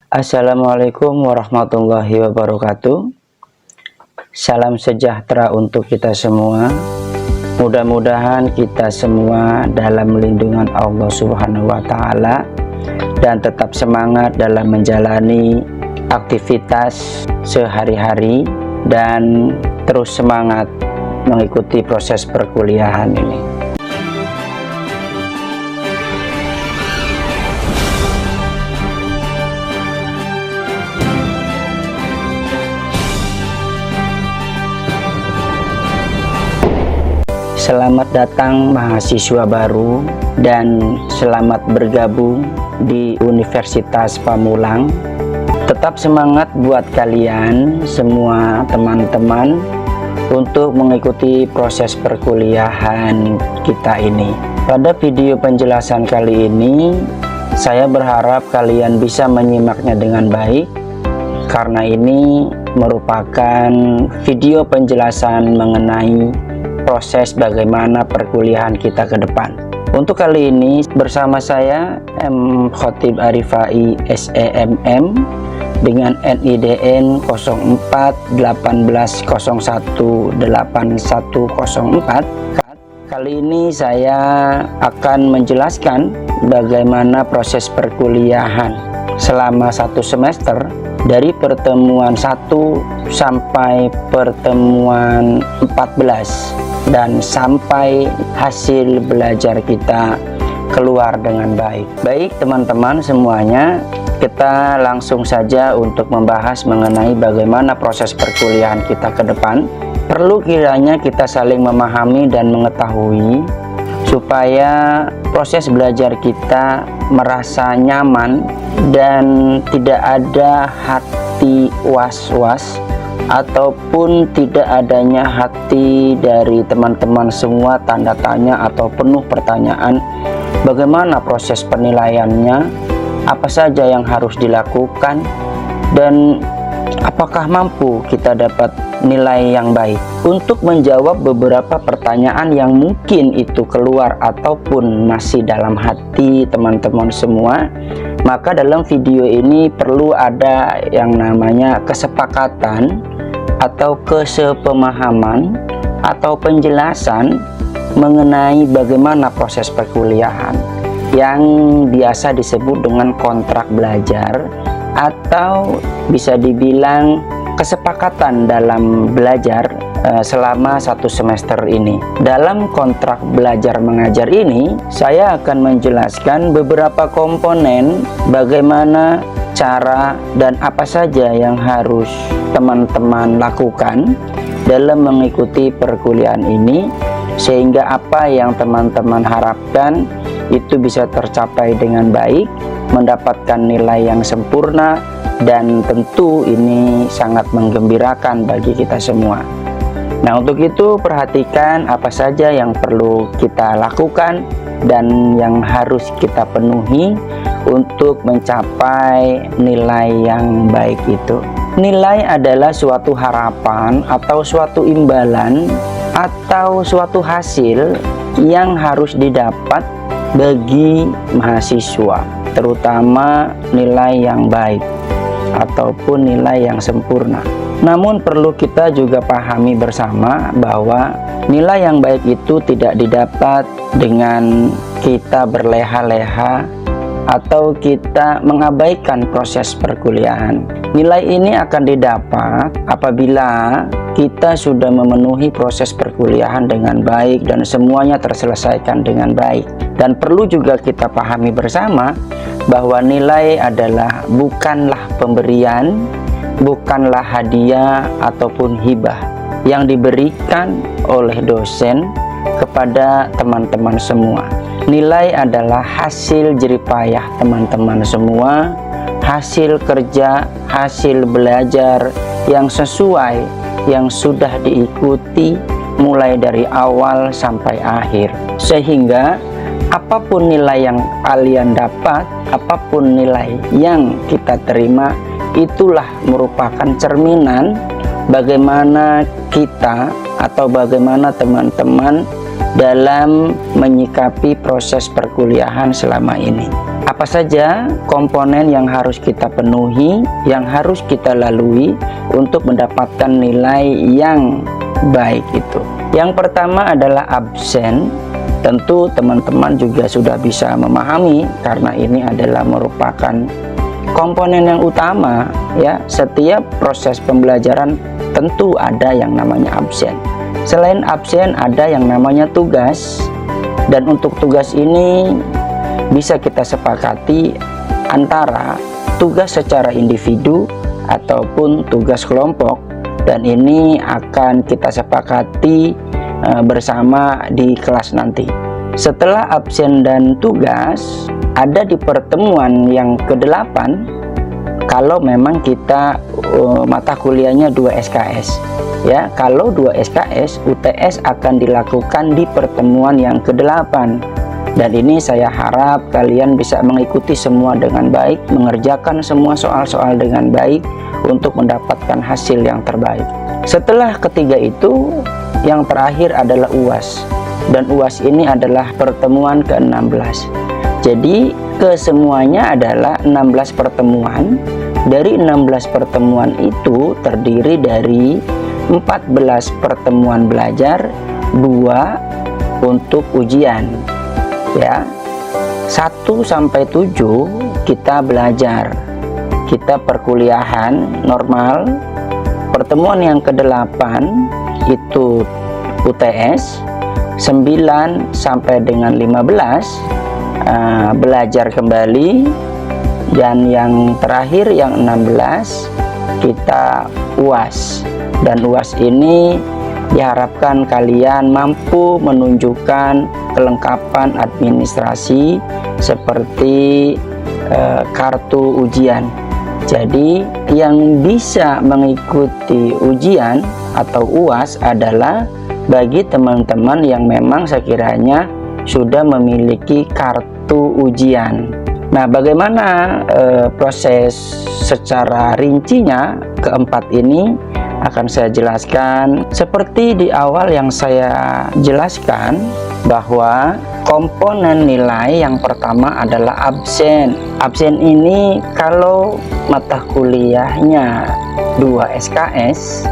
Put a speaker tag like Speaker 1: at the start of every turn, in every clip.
Speaker 1: Assalamualaikum warahmatullahi wabarakatuh. Salam sejahtera untuk kita semua. Mudah-mudahan kita semua dalam lindungan Allah Subhanahu wa Ta'ala dan tetap semangat dalam menjalani aktivitas sehari-hari dan terus semangat mengikuti proses perkuliahan ini. Selamat datang mahasiswa baru dan selamat bergabung di Universitas Pamulang. Tetap semangat buat kalian semua teman-teman untuk mengikuti proses perkuliahan kita ini. Pada video penjelasan kali ini, saya berharap kalian bisa menyimaknya dengan baik karena ini merupakan video penjelasan mengenai proses bagaimana perkuliahan kita ke depan. Untuk kali ini bersama saya M. Khotib Arifai SEMM dengan NIDN 0418018104. Kali ini saya akan menjelaskan bagaimana proses perkuliahan selama 1 semester dari pertemuan 1 sampai pertemuan 14 dan sampai hasil belajar kita keluar dengan baik. Baik teman-teman semuanya, kita langsung saja untuk membahas mengenai bagaimana proses perkuliahan kita ke depan. Perlu kiranya kita saling memahami dan mengetahui supaya proses belajar kita merasa nyaman dan tidak ada hati was-was ataupun tidak adanya hati dari teman-teman semua tanda tanya atau penuh pertanyaan bagaimana proses penilaiannya, apa saja yang harus dilakukan, dan apakah mampu kita dapat nilai yang baik. Untuk menjawab beberapa pertanyaan yang mungkin itu keluar ataupun masih dalam hati teman-teman semua, maka dalam video ini perlu ada yang namanya kesepakatan atau kesepemahaman atau penjelasan mengenai bagaimana proses perkuliahan yang biasa disebut dengan kontrak belajar atau bisa dibilang kesepakatan dalam belajar selama 1 semester ini. Dalam kontrak belajar mengajar ini, saya akan menjelaskan beberapa komponen bagaimana cara dan apa saja yang harus teman-teman lakukan dalam mengikuti perkuliahan ini sehingga apa yang teman-teman harapkan itu bisa tercapai dengan baik, mendapatkan nilai yang sempurna, dan tentu ini sangat menggembirakan bagi kita semua. Nah, untuk itu perhatikan apa saja yang perlu kita lakukan dan yang harus kita penuhi untuk mencapai nilai yang baik itu. Nilai adalah suatu harapan atau suatu imbalan atau suatu hasil yang harus didapat bagi mahasiswa, terutama nilai yang baik ataupun nilai yang sempurna. Namun perlu kita juga pahami bersama bahwa nilai yang baik itu tidak didapat dengan kita berleha-leha atau kita mengabaikan proses perkuliahan. Nilai ini akan didapat apabila kita sudah memenuhi proses perkuliahan dengan baik dan semuanya terselesaikan dengan baik. Dan perlu juga kita pahami bersama bahwa nilai adalah bukanlah pemberian, bukanlah hadiah ataupun hibah yang diberikan oleh dosen kepada teman-teman semua. Nilai adalah hasil jeripayah teman-teman semua, hasil kerja, hasil belajar yang sesuai, yang sudah diikuti mulai dari awal sampai akhir. Sehingga apapun nilai yang kalian dapat, apapun nilai yang kita terima, itulah merupakan cerminan bagaimana kita atau bagaimana teman-teman dalam menyikapi proses perkuliahan selama ini. Apa saja komponen yang harus kita penuhi, yang harus kita lalui untuk mendapatkan nilai yang baik itu. Yang pertama adalah absen. Tentu teman-teman juga sudah bisa memahami karena ini adalah merupakan komponen yang utama ya. Setiap proses pembelajaran tentu ada yang namanya absen. Selain absen ada yang namanya tugas, dan untuk tugas ini bisa kita sepakati antara tugas secara individu ataupun tugas kelompok, dan ini akan kita sepakati bersama di kelas nanti. Setelah absen dan tugas, ada di pertemuan yang ke-8 kalau memang kita mata kuliahnya 2 SKS ya. Kalau 2 SKS, UTS akan dilakukan di pertemuan yang ke-8, dan ini saya harap kalian bisa mengikuti semua dengan baik, mengerjakan semua soal-soal dengan baik untuk mendapatkan hasil yang terbaik. Setelah ketiga itu, yang terakhir adalah UAS, dan UAS ini adalah pertemuan ke-16. Jadi kesemuanya adalah 16 pertemuan. Dari 16 pertemuan itu terdiri dari 14 pertemuan belajar, 2 untuk ujian ya. 1 sampai 7 kita belajar, kita perkuliahan normal. Pertemuan yang ke-8 itu UTS, 9 sampai dengan 15 belajar kembali, dan yang terakhir yang 16 kita UAS. Dan UAS ini diharapkan kalian mampu menunjukkan kelengkapan administrasi seperti kartu ujian. Jadi yang bisa mengikuti ujian atau UAS adalah bagi teman-teman yang memang sekiranya sudah memiliki kartu ujian. Nah, bagaimana proses secara rincinya keempat ini akan saya jelaskan. Seperti di awal yang saya jelaskan bahwa komponen nilai yang pertama adalah absen. Absen ini kalau mata kuliahnya 2 SKS,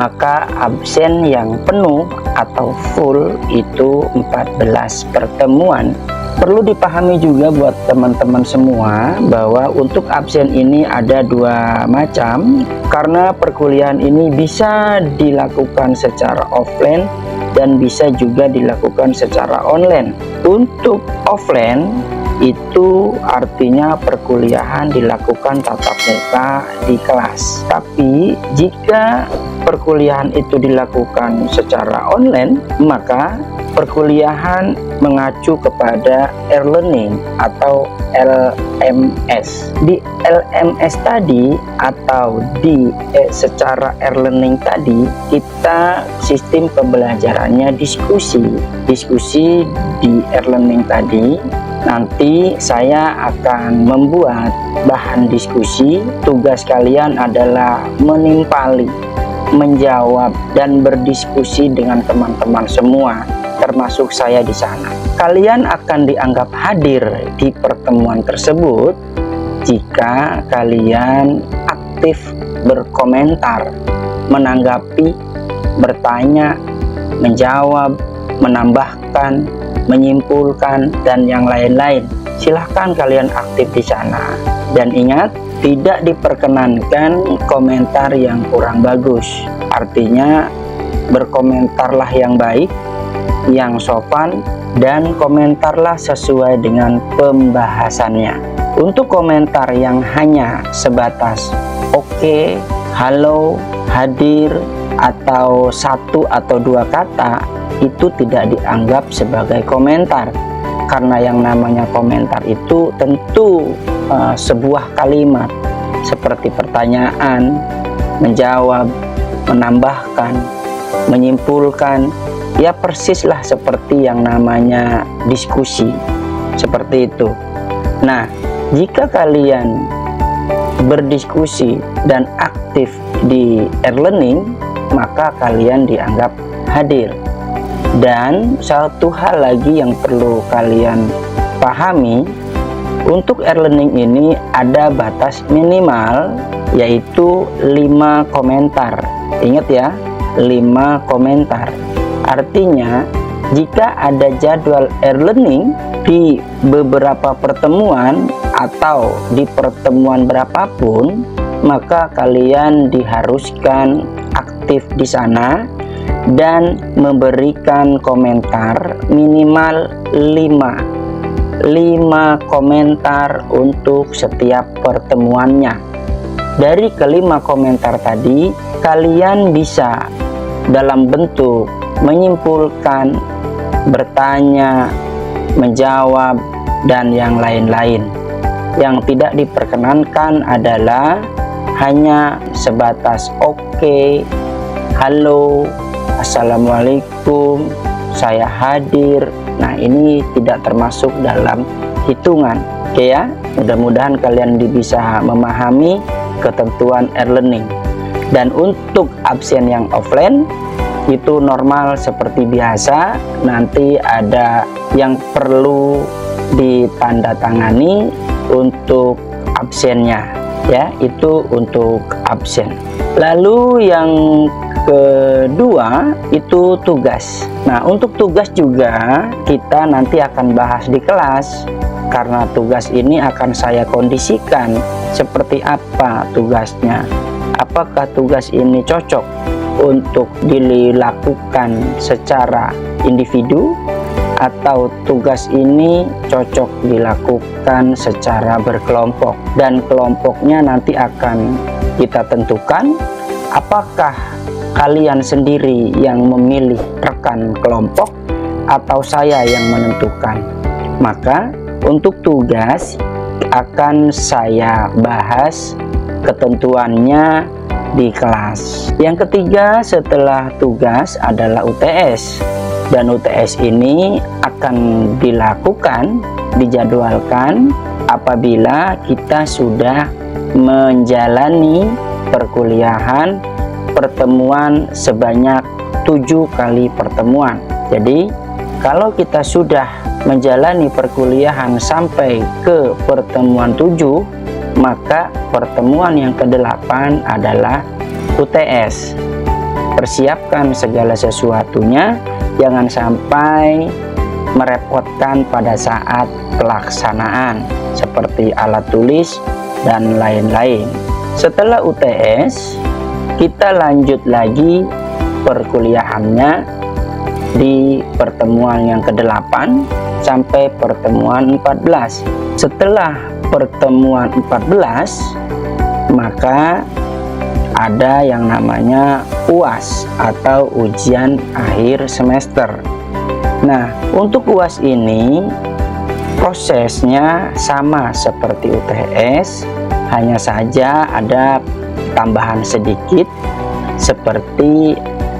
Speaker 1: maka absen yang penuh atau full itu 14 pertemuan. Perlu dipahami juga buat teman-teman semua bahwa untuk absen ini ada 2 macam, karena perkuliahan ini bisa dilakukan secara offline dan bisa juga dilakukan secara online. Untuk offline itu artinya perkuliahan dilakukan tatap muka di kelas. Tapi jika perkuliahan itu dilakukan secara online, maka perkuliahan mengacu kepada e-learning atau LMS. Di LMS tadi atau di secara e-learning tadi, kita sistem pembelajarannya diskusi di e-learning tadi. Nanti saya akan membuat bahan diskusi. Tugas kalian adalah menimpali, menjawab, dan berdiskusi dengan teman-teman semua, termasuk saya di sana. Kalian akan dianggap hadir di pertemuan tersebut jika kalian aktif berkomentar, menanggapi, bertanya, menjawab, menambahkan, menyimpulkan, dan yang lain-lain. Silahkan kalian aktif di sana. Dan ingat, tidak diperkenankan komentar yang kurang bagus. Artinya berkomentarlah yang baik, yang sopan, dan komentarlah sesuai dengan pembahasannya. Untuk komentar yang hanya sebatas oke, halo, hadir, atau 1 atau 2 kata, itu tidak dianggap sebagai komentar, karena yang namanya komentar itu tentu sebuah kalimat seperti pertanyaan, menjawab, menambahkan, menyimpulkan, ya persislah seperti yang namanya diskusi, seperti itu. Nah, jika kalian berdiskusi dan aktif di e-learning, maka kalian dianggap hadir. Dan satu hal lagi yang perlu kalian pahami, Untuk e-learning ini ada batas minimal yaitu 5 komentar. Ingat ya, 5 komentar. Artinya jika ada jadwal e-learning di beberapa pertemuan atau di pertemuan berapapun, maka kalian diharuskan aktif di sana dan memberikan komentar minimal 5 komentar untuk setiap pertemuannya. Dari kelima komentar tadi, kalian bisa dalam bentuk menyimpulkan, bertanya, menjawab, dan yang lain-lain. Yang tidak diperkenankan adalah hanya sebatas oke, halo, assalamualaikum, saya hadir. Nah, ini tidak termasuk dalam hitungan. Oke ya, mudah-mudahan kalian bisa memahami ketentuan e-learning. Dan untuk absen yang offline itu normal seperti biasa. Nanti ada yang perlu ditandatangani untuk absennya ya, itu untuk absen. Lalu yang kedua itu tugas. Nah, untuk tugas juga kita nanti akan bahas di kelas, karena tugas ini akan saya kondisikan seperti apa tugasnya. Apakah tugas ini cocok untuk dilakukan secara individu atau tugas ini cocok dilakukan secara berkelompok, dan kelompoknya nanti akan kita tentukan. Apakah kalian sendiri yang memilih rekan kelompok atau saya yang menentukan? Maka untuk tugas akan saya bahas ketentuannya di kelas. Yang ketiga setelah tugas adalah UTS, dan UTS ini akan dilakukan, dijadwalkan apabila kita sudah menjalani perkuliahan pertemuan sebanyak 7 kali pertemuan. Jadi kalau kita sudah menjalani perkuliahan sampai ke pertemuan 7, maka pertemuan yang ke-8 adalah UTS. Persiapkan segala sesuatunya, jangan sampai merepotkan pada saat pelaksanaan seperti alat tulis dan lain-lain. Setelah UTS, kita lanjut lagi perkuliahannya di pertemuan yang ke-8 sampai pertemuan 14. Setelah pertemuan 14, maka ada yang namanya UAS atau ujian akhir semester. Nah, untuk UAS ini prosesnya sama seperti UTS, hanya saja ada tambahan sedikit, seperti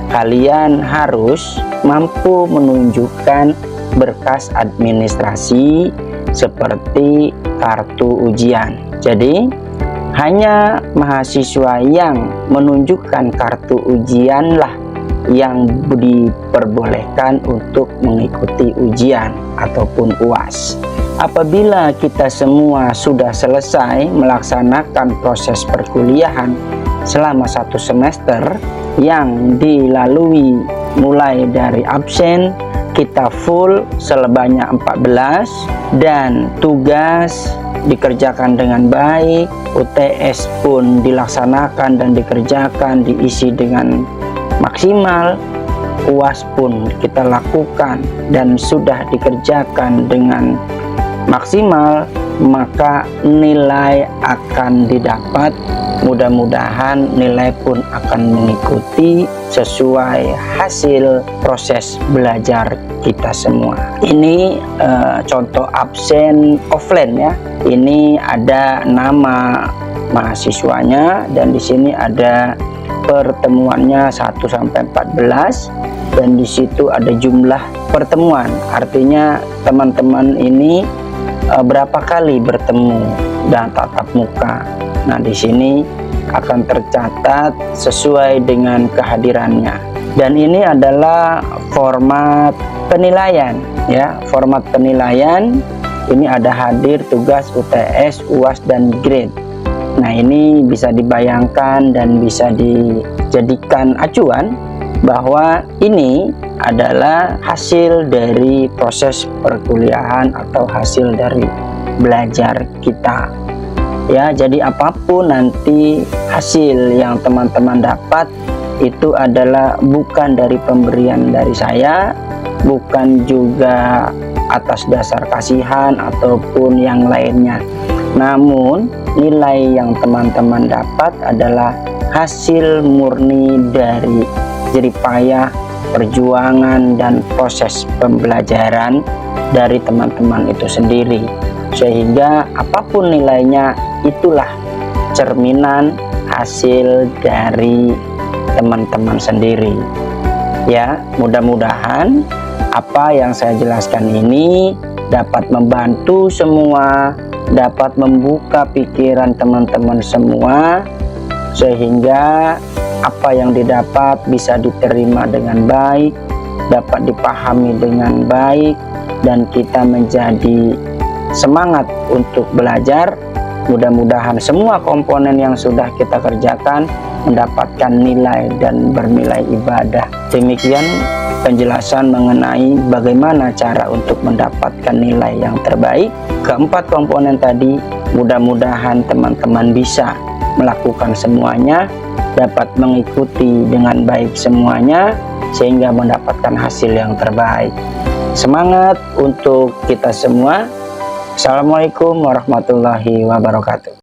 Speaker 1: kalian harus mampu menunjukkan berkas administrasi seperti kartu ujian. Jadi hanya mahasiswa yang menunjukkan kartu ujianlah yang diperbolehkan untuk mengikuti ujian ataupun UAS. Apabila kita semua sudah selesai melaksanakan proses perkuliahan selama 1 semester yang dilalui mulai dari absen, kita full sebanyak 14, dan tugas dikerjakan dengan baik, UTS pun dilaksanakan dan dikerjakan, diisi dengan maksimal, UAS pun kita lakukan dan sudah dikerjakan dengan maksimal, maka nilai akan didapat. Mudah-mudahan nilai pun akan mengikuti sesuai hasil proses belajar kita semua. Ini contoh absen offline ya. Ini ada nama mahasiswanya dan di sini ada pertemuannya 1 sampai 14, dan di situ ada jumlah pertemuan. Artinya teman-teman ini berapa kali bertemu dan tatap muka. Nah, di sini akan tercatat sesuai dengan kehadirannya. Dan ini adalah format penilaian ya, format penilaian ini ada hadir tugas UTS, UAS, dan grade. Nah, ini bisa dibayangkan dan bisa dijadikan acuan bahwa ini adalah hasil dari proses perkuliahan atau hasil dari belajar kita. Ya, jadi apapun nanti hasil yang teman-teman dapat itu adalah bukan dari pemberian dari saya, bukan juga atas dasar kasihan ataupun yang lainnya. Namun nilai yang teman-teman dapat adalah hasil murni dari jerih payah, perjuangan, dan proses pembelajaran dari teman-teman itu sendiri. Sehingga apapun nilainya, itulah cerminan hasil dari teman-teman sendiri. Ya, mudah-mudahan apa yang saya jelaskan ini dapat membantu semua, dapat membuka pikiran teman-teman semua, sehingga apa yang didapat bisa diterima dengan baik, dapat dipahami dengan baik, dan kita menjadi semangat untuk belajar. Mudah-mudahan semua komponen yang sudah kita kerjakan mendapatkan nilai dan bernilai ibadah. Demikian penjelasan mengenai bagaimana cara untuk mendapatkan nilai yang terbaik. Keempat komponen tadi, mudah-mudahan teman-teman bisa melakukan semuanya, dapat mengikuti dengan baik semuanya, sehingga mendapatkan hasil yang terbaik. Semangat untuk kita semua. Assalamualaikum warahmatullahi wabarakatuh.